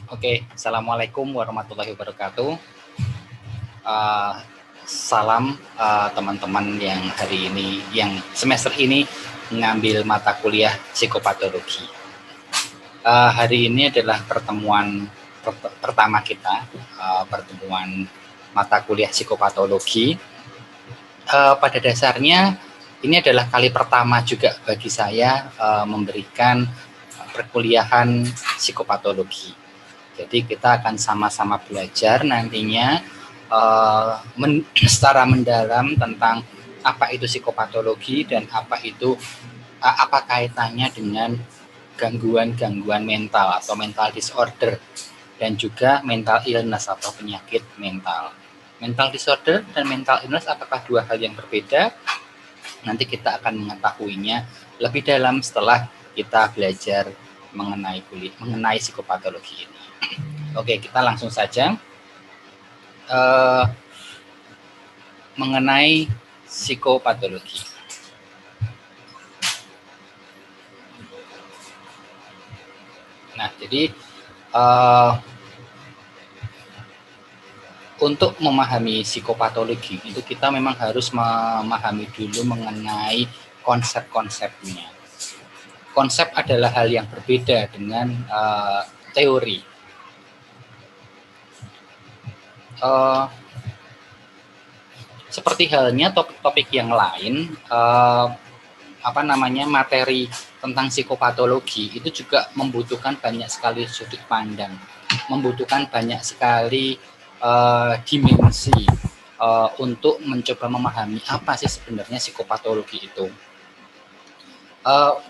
Oke, assalamualaikum warahmatullahi wabarakatuh. Uh, Salam teman-teman yang hari ini, yang semester ini mengambil mata kuliah psikopatologi. Hari ini adalah pertemuan pertama kita, pertemuan mata kuliah psikopatologi. Pada dasarnya ini adalah kali pertama juga bagi saya memberikan perkuliahan psikopatologi. Jadi kita akan sama-sama belajar nantinya secara mendalam tentang apa itu psikopatologi dan apa kaitannya dengan gangguan-gangguan mental atau mental disorder dan juga mental illness atau penyakit mental. Mental disorder dan mental illness apakah dua hal yang berbeda? Nanti kita akan mengetahuinya lebih dalam setelah kita belajar mengenai psikopatologi ini. Oke, kita langsung saja mengenai psikopatologi. Nah, jadi untuk memahami psikopatologi itu kita memang harus memahami dulu mengenai konsep-konsepnya. Konsep adalah hal yang berbeda dengan teori. Seperti halnya topik-topik yang lain, materi tentang psikopatologi itu juga membutuhkan banyak sekali sudut pandang, membutuhkan banyak sekali dimensi untuk mencoba memahami apa sih sebenarnya psikopatologi itu.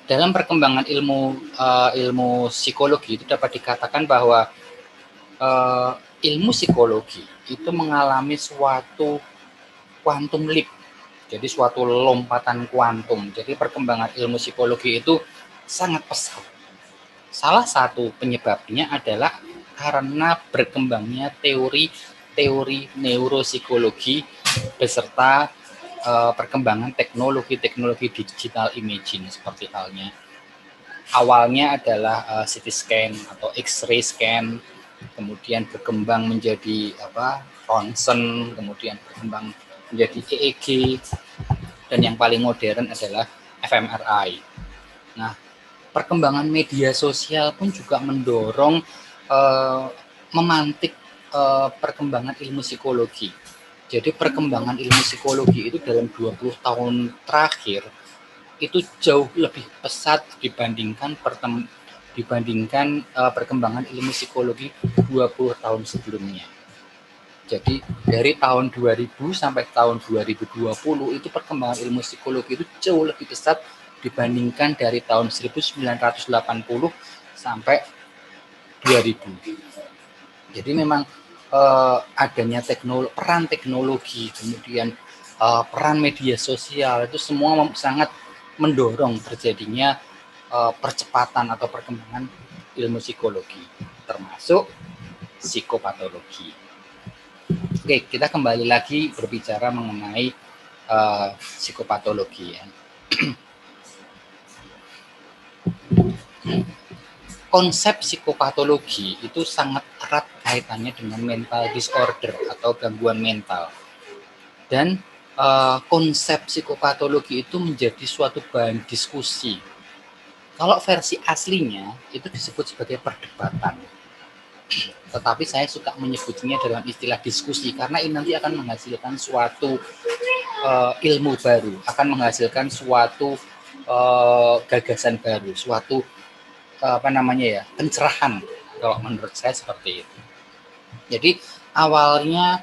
Dalam perkembangan ilmu psikologi itu dapat dikatakan bahwa ilmu psikologi itu mengalami suatu quantum leap, jadi suatu lompatan kuantum. Jadi perkembangan ilmu psikologi itu sangat pesat. Salah satu penyebabnya adalah karena berkembangnya teori neuropsikologi beserta perkembangan teknologi digital imaging, seperti halnya awalnya adalah CT scan atau X-ray scan, kemudian berkembang menjadi ronsen, kemudian berkembang menjadi EEG, dan yang paling modern adalah fMRI. Nah, perkembangan media sosial pun juga mendorong memantik perkembangan ilmu psikologi. Jadi perkembangan ilmu psikologi itu dalam 20 tahun terakhir itu jauh lebih pesat dibandingkan perkembangan ilmu psikologi 20 tahun sebelumnya. Jadi dari tahun 2000 sampai tahun 2020 itu perkembangan ilmu psikologi itu jauh lebih pesat dibandingkan dari tahun 1980 sampai 2000. Jadi memang adanya peran teknologi, kemudian peran media sosial itu semua sangat mendorong terjadinya percepatan atau perkembangan ilmu psikologi, termasuk psikopatologi. Oke, kita kembali lagi berbicara mengenai psikopatologi ya. Konsep psikopatologi itu sangat erat kaitannya dengan mental disorder atau gangguan mental. Dan konsep psikopatologi itu menjadi suatu bahan diskusi. Kalau versi aslinya itu disebut sebagai perdebatan. Tetapi saya suka menyebutnya dalam istilah diskusi karena ini nanti akan menghasilkan suatu ilmu baru, akan menghasilkan suatu gagasan baru, suatu pencerahan, kalau menurut saya seperti itu. Jadi awalnya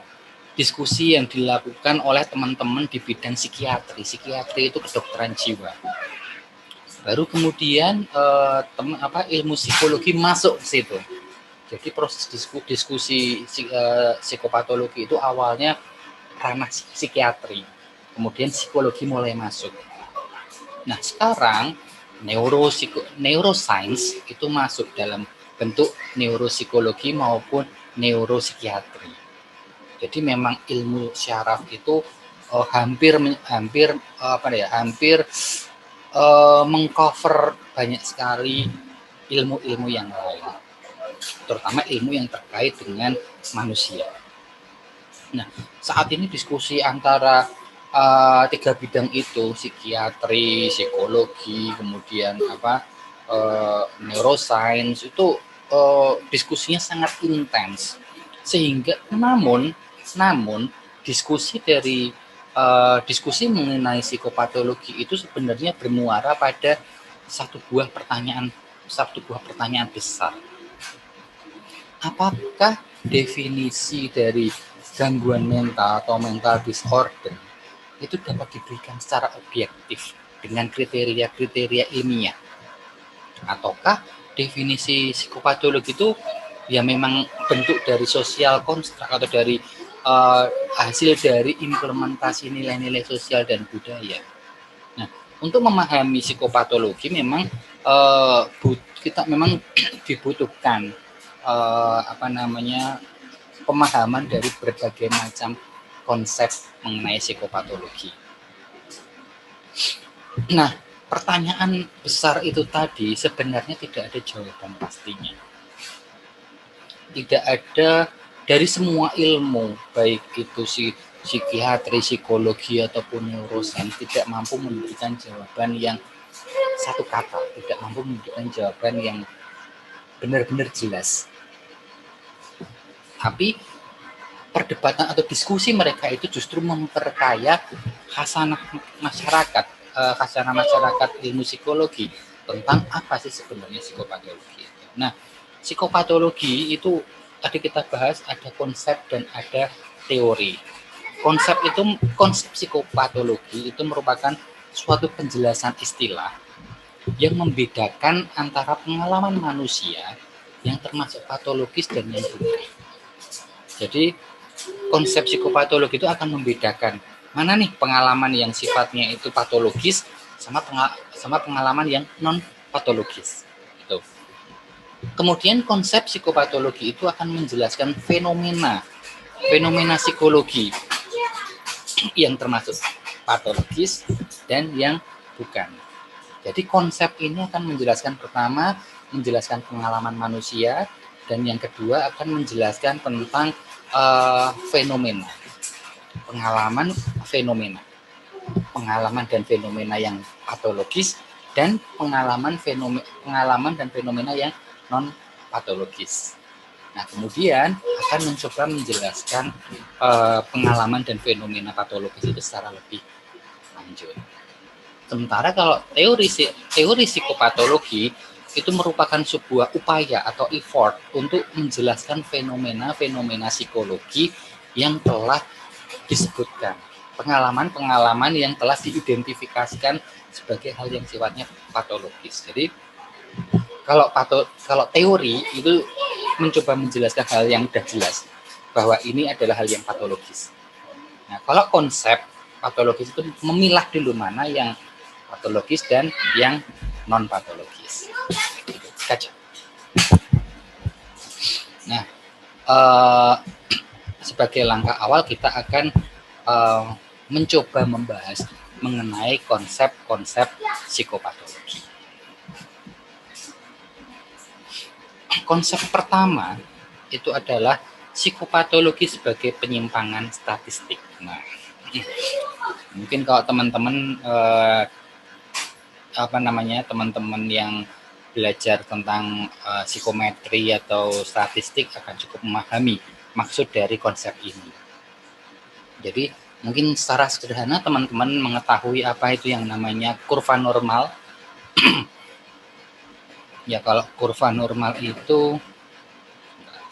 diskusi yang dilakukan oleh teman-teman di bidang psikiatri itu kedokteran jiwa. Baru kemudian ilmu psikologi masuk ke situ. Jadi proses diskusi psikopatologi itu awalnya ranah psikiatri, kemudian psikologi mulai masuk. Nah sekarang neuroscience itu masuk dalam bentuk neuropsikologi maupun neuropsikiatri. Jadi memang ilmu syaraf itu hampir mengcover banyak sekali ilmu-ilmu yang lain. terutama ilmu yang terkait dengan manusia. Nah, saat ini diskusi antara tiga bidang itu, psikiatri, psikologi, kemudian neuroscience itu diskusinya sangat intens, sehingga namun diskusi mengenai psikopatologi itu sebenarnya bermuara pada satu buah pertanyaan besar. Apakah definisi dari gangguan mental atau mental disorder itu dapat diberikan secara objektif dengan kriteria-kriteria ilmiah, ataukah definisi psikopatologi itu ya memang bentuk dari sosial konstruk atau dari hasil dari implementasi nilai-nilai sosial dan budaya. Nah, untuk memahami psikopatologi memang kita memang dibutuhkan pemahaman dari berbagai macam konsep mengenai psikopatologi. Nah, pertanyaan besar itu tadi sebenarnya tidak ada jawaban pastinya. Tidak ada dari semua ilmu, baik itu psikiatri, psikologi ataupun neuroscience, tidak mampu memberikan jawaban yang satu kata, tidak mampu memberikan jawaban yang benar-benar jelas. Tapi perdebatan atau diskusi mereka itu justru memperkaya khasanah masyarakat ilmu psikologi tentang apa sih sebenarnya psikopatologi. Nah, psikopatologi itu tadi kita bahas ada konsep dan ada teori. Konsep psikopatologi itu merupakan suatu penjelasan istilah yang membedakan antara pengalaman manusia yang termasuk patologis dan yang bukan. Jadi konsep psikopatologi itu akan membedakan mana nih pengalaman yang sifatnya itu patologis sama pengalaman yang non patologis. Gitu. Kemudian konsep psikopatologi itu akan menjelaskan fenomena psikologi yang termasuk patologis dan yang bukan. Jadi konsep ini akan menjelaskan pertama menjelaskan pengalaman manusia, dan yang kedua akan menjelaskan tentang pengalaman dan fenomena yang patologis dan pengalaman dan fenomena yang non patologis. Nah, kemudian akan mencoba menjelaskan pengalaman dan fenomena patologis itu secara lebih lanjut. Sementara kalau teori psikopatologi itu merupakan sebuah upaya atau effort untuk menjelaskan fenomena-fenomena psikologi yang telah disebutkan, pengalaman-pengalaman yang telah diidentifikasikan sebagai hal yang sifatnya patologis. Jadi kalau teori itu mencoba menjelaskan hal yang sudah jelas bahwa ini adalah hal yang patologis. Nah, kalau konsep patologis itu memilah dulu mana yang patologis dan yang non patologis. Kaca. Nah, sebagai langkah awal kita akan mencoba membahas mengenai konsep-konsep psikopatologi. Konsep pertama itu adalah psikopatologi sebagai penyimpangan statistik. Nah, mungkin kalau teman-teman teman-teman yang belajar tentang psikometri atau statistik akan cukup memahami maksud dari konsep ini. Jadi mungkin secara sederhana teman-teman mengetahui apa itu yang namanya kurva normal. Ya, kalau kurva normal itu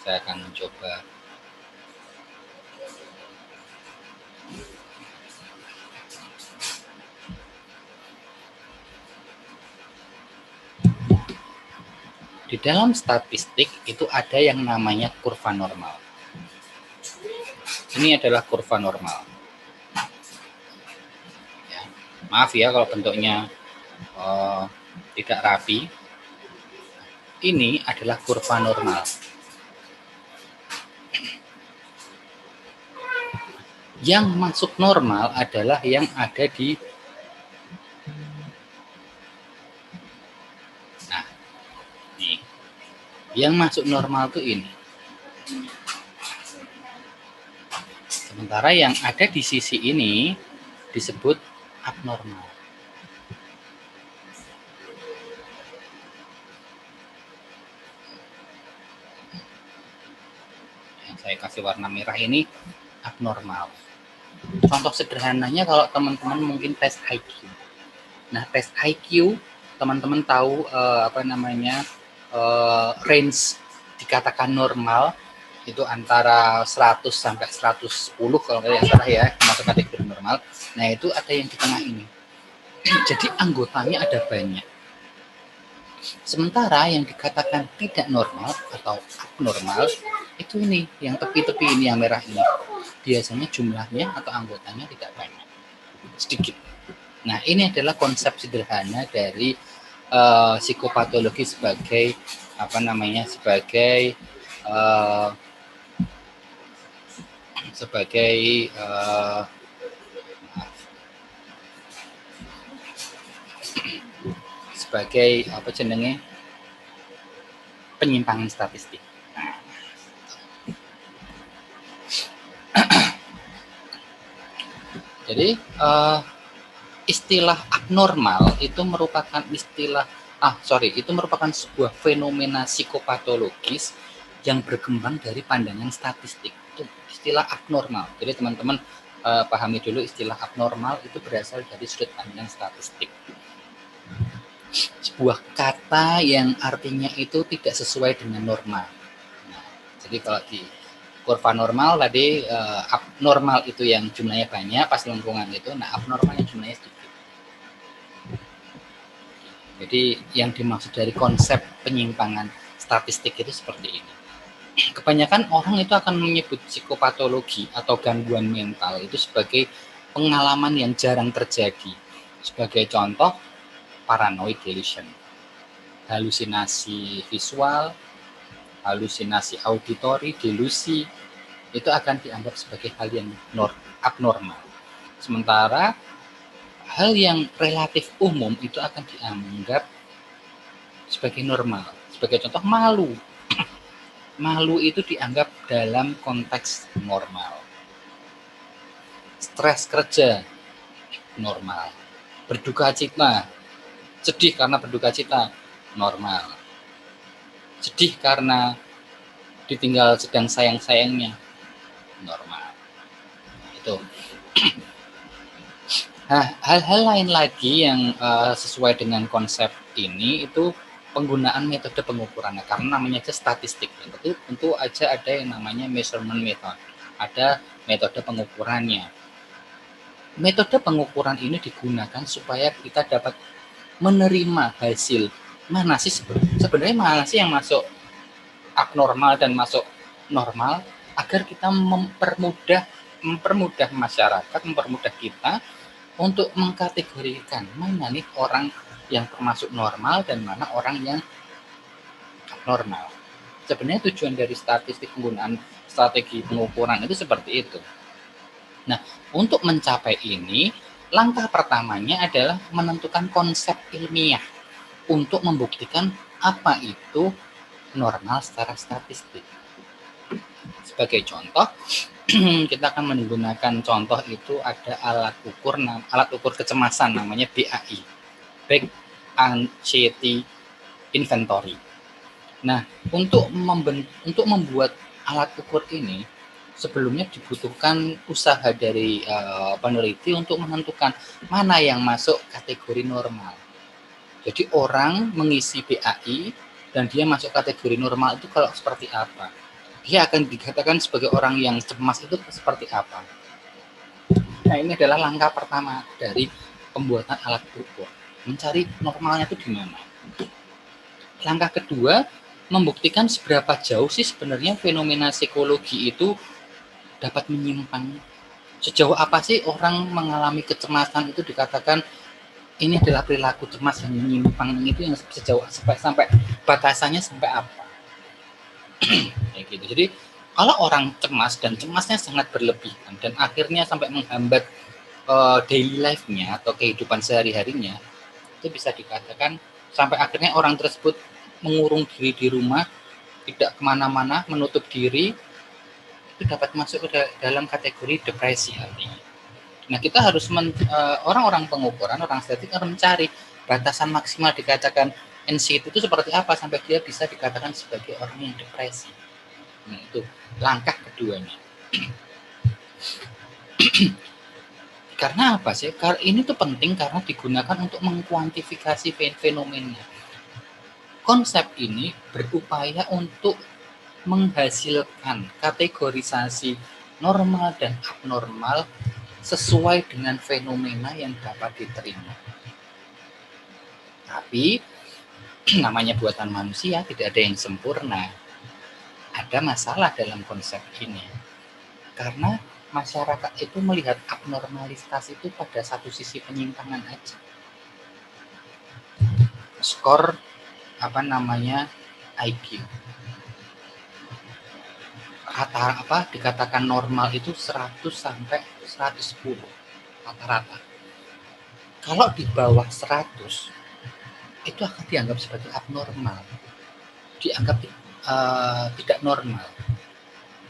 saya akan mencoba di dalam statistik itu ada yang namanya kurva normal. Ini adalah kurva normal. Ya, maaf ya kalau bentuknya tidak rapi. Ini adalah kurva normal. Yang masuk normal adalah yang ada di Yang masuk normal tuh ini. Sementara yang ada di sisi ini disebut abnormal. Yang saya kasih warna merah ini abnormal. Contoh sederhananya kalau teman-teman mungkin tes IQ. Nah, tes IQ teman-teman tahu range dikatakan normal itu antara 100 sampai 110 kalau nggak salah ya, masuk kategori normal. Nah, itu ada yang di tengah ini. Jadi anggotanya ada banyak. Sementara yang dikatakan tidak normal atau abnormal itu ini, yang tepi-tepi ini, yang merah ini. Biasanya jumlahnya atau anggotanya tidak banyak, sedikit. Nah, ini adalah konsep sederhana dari psikopatologi sebagai sebagai penyimpangan statistik. Jadi istilah abnormal itu merupakan sebuah fenomena psikopatologis yang berkembang dari pandangan statistik. Itu istilah abnormal. Jadi teman-teman pahami dulu istilah abnormal itu berasal dari sudut pandang statistik. Sebuah kata yang artinya itu tidak sesuai dengan norma. Nah, jadi kalau di kurva normal tadi abnormal itu yang jumlahnya banyak pas lengkungan itu, nah abnormal yang jumlahnya sedikit. Jadi yang dimaksud dari konsep penyimpangan statistik itu seperti ini. Kebanyakan orang itu akan menyebut psikopatologi atau gangguan mental itu sebagai pengalaman yang jarang terjadi. Sebagai contoh, paranoid delusion, halusinasi visual, halusinasi auditori, delusi, itu akan dianggap sebagai hal yang abnormal. Sementara hal yang relatif umum itu akan dianggap sebagai normal. Sebagai contoh, malu. Malu itu dianggap dalam konteks normal. Stres kerja, normal. Berduka cita, sedih karena berduka cita, normal. Sedih karena ditinggal sedang sayang-sayangnya, normal. Itu. Nah, hal-hal lain lagi yang sesuai dengan konsep ini itu penggunaan metode pengukurannya, karena namanya aja statistik. Tentu aja ada yang namanya measurement method, ada metode pengukurannya. Metode pengukuran ini digunakan supaya kita dapat menerima hasil mana sih sebenarnya mana sih yang masuk abnormal dan masuk normal, agar kita mempermudah masyarakat, mempermudah kita untuk mengkategorikan mana nih orang yang termasuk normal dan mana orang yang abnormal. Sebenarnya tujuan dari statistik, penggunaan strategi pengukuran itu seperti itu. Nah, untuk mencapai ini, langkah pertamanya adalah menentukan konsep ilmiah untuk membuktikan apa itu normal secara statistik. Sebagai contoh, kita akan menggunakan contoh itu ada alat ukur kecemasan namanya BAI, Back Anxiety Inventory. Nah, untuk membuat alat ukur ini sebelumnya dibutuhkan usaha dari peneliti untuk menentukan mana yang masuk kategori normal. Jadi orang mengisi BAI dan dia masuk kategori normal itu kalau seperti apa? Dia akan dikatakan sebagai orang yang cemas itu seperti apa? Nah, ini adalah langkah pertama dari pembuatan alat ukur. Mencari normalnya itu di mana? Langkah kedua, membuktikan seberapa jauh sih sebenarnya fenomena psikologi itu dapat menyimpang. Sejauh apa sih orang mengalami kecemasan itu dikatakan ini adalah perilaku cemas yang menyimpang, itu yang sejauh sampai batasannya sampai apa? Kayak gitu. Jadi kalau orang cemas dan cemasnya sangat berlebihan dan akhirnya sampai menghambat daily life-nya atau kehidupan sehari-harinya, itu bisa dikatakan sampai akhirnya orang tersebut mengurung diri di rumah tidak kemana-mana, menutup diri, itu dapat masuk ke dalam kategori depresi artinya. Nah, kita harus orang-orang pengukuran, orang estetik harus mencari batasan maksimal dikatakan anxiety itu seperti apa sampai dia bisa dikatakan sebagai orang yang depresi. Nah, itu langkah keduanya. Karena apa sih? Karena ini tuh penting karena digunakan untuk mengkuantifikasi fenomena. Konsep ini berupaya untuk menghasilkan kategorisasi normal dan abnormal sesuai dengan fenomena yang dapat diterima. Tapi namanya buatan manusia, tidak ada yang sempurna. Ada masalah dalam konsep ini. Karena masyarakat itu melihat abnormalitas itu pada satu sisi penyimpangan aja. Skor IQ. Dikatakan normal itu 100 sampai 110 rata-rata. Kalau di bawah 100 itu akan dianggap sebagai abnormal, dianggap tidak normal.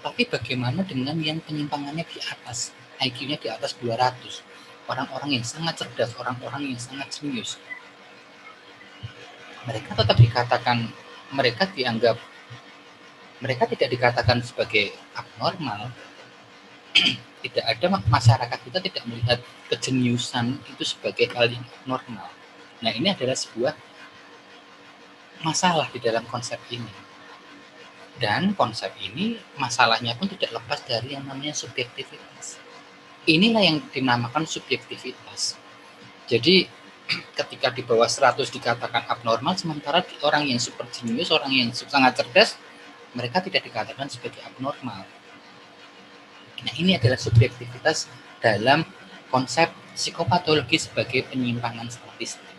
Tapi bagaimana dengan yang penyimpangannya di atas, IQ-nya di atas 200, orang-orang yang sangat cerdas, orang-orang yang sangat jenius, mereka tetap dikatakan, mereka tidak dikatakan sebagai abnormal. Tidak ada, masyarakat kita tidak melihat kejeniusan itu sebagai hal yang normal. Nah, ini adalah sebuah masalah di dalam konsep ini. Dan konsep ini masalahnya pun tidak lepas dari yang namanya subjektivitas. Inilah yang dinamakan subjektivitas. Jadi ketika di bawah 100 dikatakan abnormal, sementara orang yang super jenius, orang yang sangat cerdas, mereka tidak dikatakan sebagai abnormal. Nah, ini adalah subjektivitas dalam konsep psikopatologi sebagai penyimpangan statistik.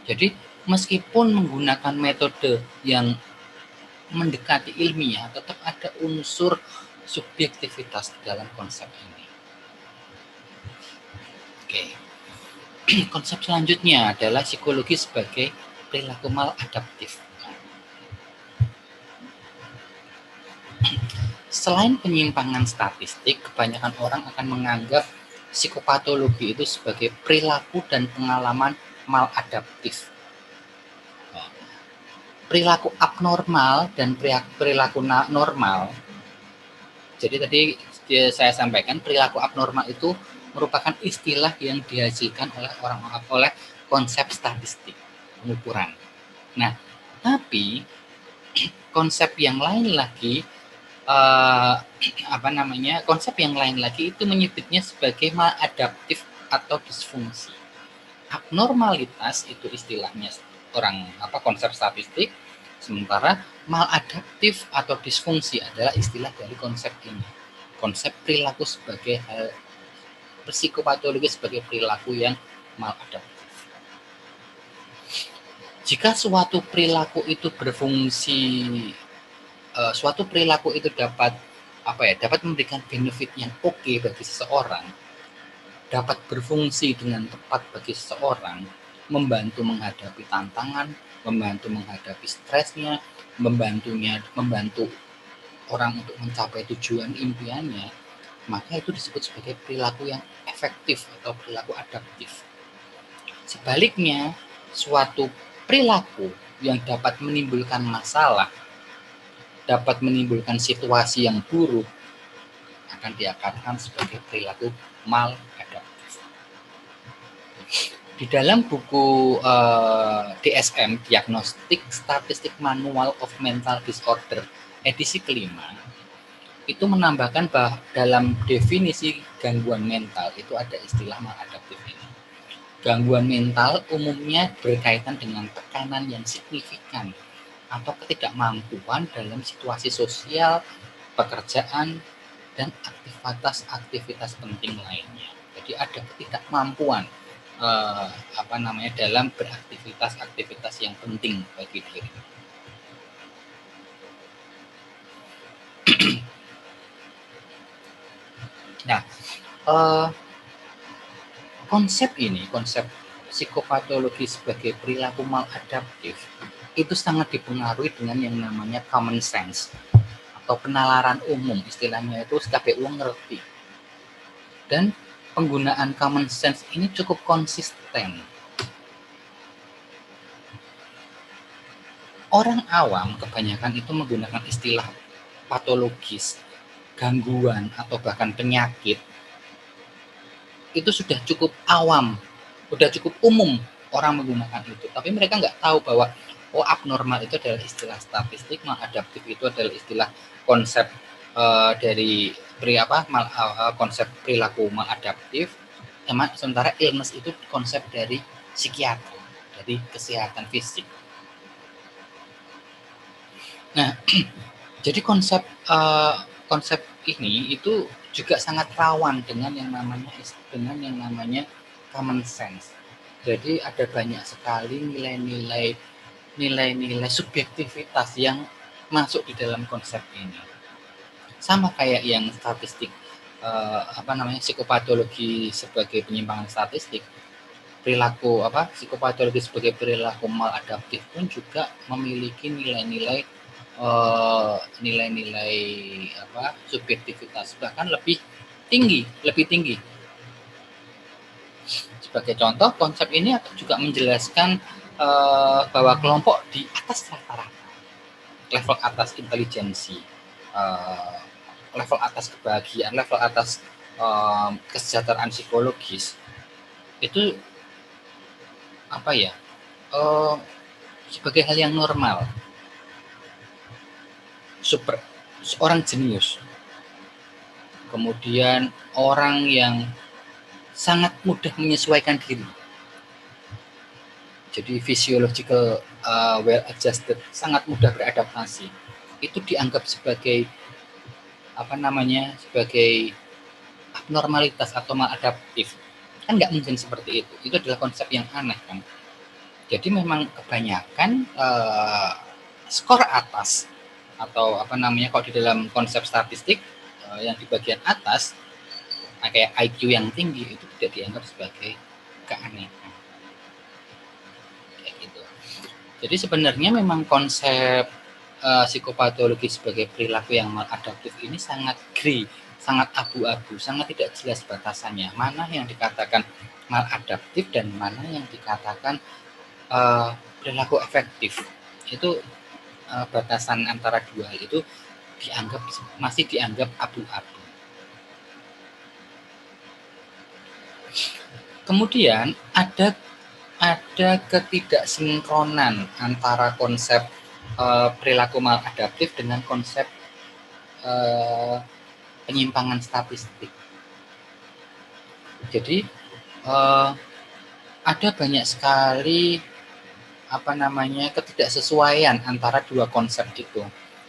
Jadi meskipun menggunakan metode yang mendekati ilmiah, tetap ada unsur subjektivitas di dalam konsep ini. Oke. Konsep selanjutnya adalah psikologi sebagai perilaku maladaptif. Selain penyimpangan statistik, kebanyakan orang akan menganggap psikopatologi itu sebagai perilaku dan pengalaman maladaptif. Perilaku abnormal dan perilaku normal. Jadi tadi saya sampaikan perilaku abnormal itu merupakan istilah yang dihasilkan oleh konsep statistik pengukuran. Nah, tapi konsep yang lain lagi konsep yang lain lagi itu menyebutnya sebagai maladaptif atau disfungsi. Abnormalitas itu istilahnya konsep statistik, sementara maladaptif atau disfungsi adalah istilah dari konsep ini. Konsep perilaku sebagai psikopatologi sebagai perilaku yang maladaptif. Jika suatu perilaku itu berfungsi, suatu perilaku itu dapat memberikan benefit yang oke bagi seseorang, dapat berfungsi dengan tepat bagi seseorang, membantu menghadapi tantangan, membantu menghadapi stresnya, membantu orang untuk mencapai tujuan impiannya, maka itu disebut sebagai perilaku yang efektif atau perilaku adaptif. Sebaliknya, suatu perilaku yang dapat menimbulkan masalah, dapat menimbulkan situasi yang buruk, akan dikatakan sebagai perilaku maladaptif. Di dalam buku DSM, Diagnostic Statistic Manual of Mental Disorder, edisi kelima, itu menambahkan bahwa dalam definisi gangguan mental itu ada istilah maladaptif ini. Gangguan mental umumnya berkaitan dengan tekanan yang signifikan atau ketidakmampuan dalam situasi sosial, pekerjaan, dan aktivitas penting lainnya. Jadi ada ketidakmampuan dalam beraktivitas yang penting bagi diri. Nah, konsep psikopatologi sebagai perilaku maladaptif itu sangat dipengaruhi dengan yang namanya common sense atau penalaran umum, istilahnya itu kabeh wong ngerti. Dan penggunaan common sense ini cukup konsisten. Orang awam kebanyakan itu menggunakan istilah patologis, gangguan, atau bahkan penyakit. Itu sudah cukup awam, sudah cukup umum orang menggunakan itu. Tapi mereka nggak tahu bahwa abnormal itu adalah istilah statistik, maladaptif itu adalah istilah konsep dari konsep perilaku maladaptif, sementara illness itu konsep dari psikiatri, dari kesehatan fisik. Nah, jadi konsep ini itu juga sangat rawan dengan yang namanya common sense. Jadi ada banyak sekali nilai-nilai subjektivitas yang masuk di dalam konsep ini. Sama kayak yang statistik psikopatologi sebagai penyimpangan statistik, perilaku psikopatologi sebagai perilaku maladaptif pun juga memiliki nilai-nilai subjektivitas bahkan lebih tinggi. Sebagai contoh, konsep ini juga menjelaskan bahwa kelompok di atas rata-rata, level atas intelijensi, level atas kebahagiaan, level atas kesejahteraan psikologis itu sebagai hal yang normal. Seorang jenius, kemudian orang yang sangat mudah menyesuaikan diri, jadi physiological well adjusted, sangat mudah beradaptasi, itu dianggap sebagai sebagai abnormalitas atau maladaptif. Kan nggak mungkin seperti itu adalah konsep yang aneh kan. Jadi memang kebanyakan skor atas atau kalau di dalam konsep statistik yang di bagian atas kayak IQ yang tinggi itu tidak dianggap sebagai keanehan kayak gitu. Jadi sebenarnya memang konsep psikopatologi sebagai perilaku yang maladaptif ini sangat gray, sangat abu-abu, sangat tidak jelas batasannya, mana yang dikatakan maladaptif dan mana yang dikatakan perilaku efektif. Itu batasan antara dua hal itu masih dianggap abu-abu. Kemudian ada ketidaksinkronan antara konsep perilaku maladaptif dengan konsep penyimpangan statistik. Jadi ada banyak sekali ketidaksesuaian antara dua konsep itu.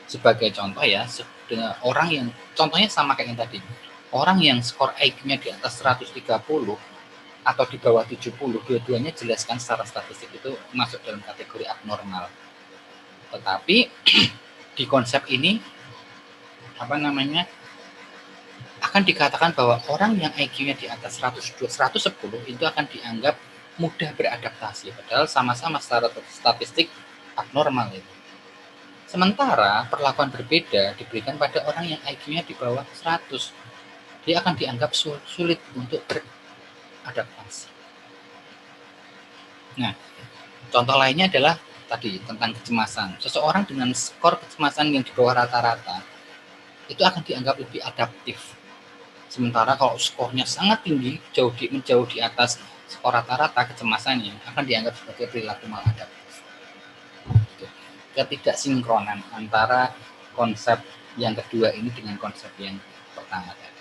Sebagai contoh ya, orang yang contohnya sama kayak yang tadi, orang yang skor IQ-nya di atas 130 atau di bawah 70, dua-duanya jelaskan secara statistik itu masuk dalam kategori abnormal. Tetapi di konsep ini akan dikatakan bahwa orang yang IQ-nya di atas 110 itu akan dianggap mudah beradaptasi, padahal sama-sama secara statistik abnormal itu. Sementara perlakuan berbeda diberikan pada orang yang IQ-nya di bawah 100. Dia akan dianggap sulit untuk beradaptasi. Nah, contoh lainnya adalah tadi tentang kecemasan. Seseorang dengan skor kecemasan yang di bawah rata-rata itu akan dianggap lebih adaptif. Sementara kalau skornya sangat tinggi, menjauh di atas skor rata-rata kecemasannya, akan dianggap sebagai perilaku maladaptif. Ketidaksinkronan antara konsep yang kedua ini dengan konsep yang pertama tadi.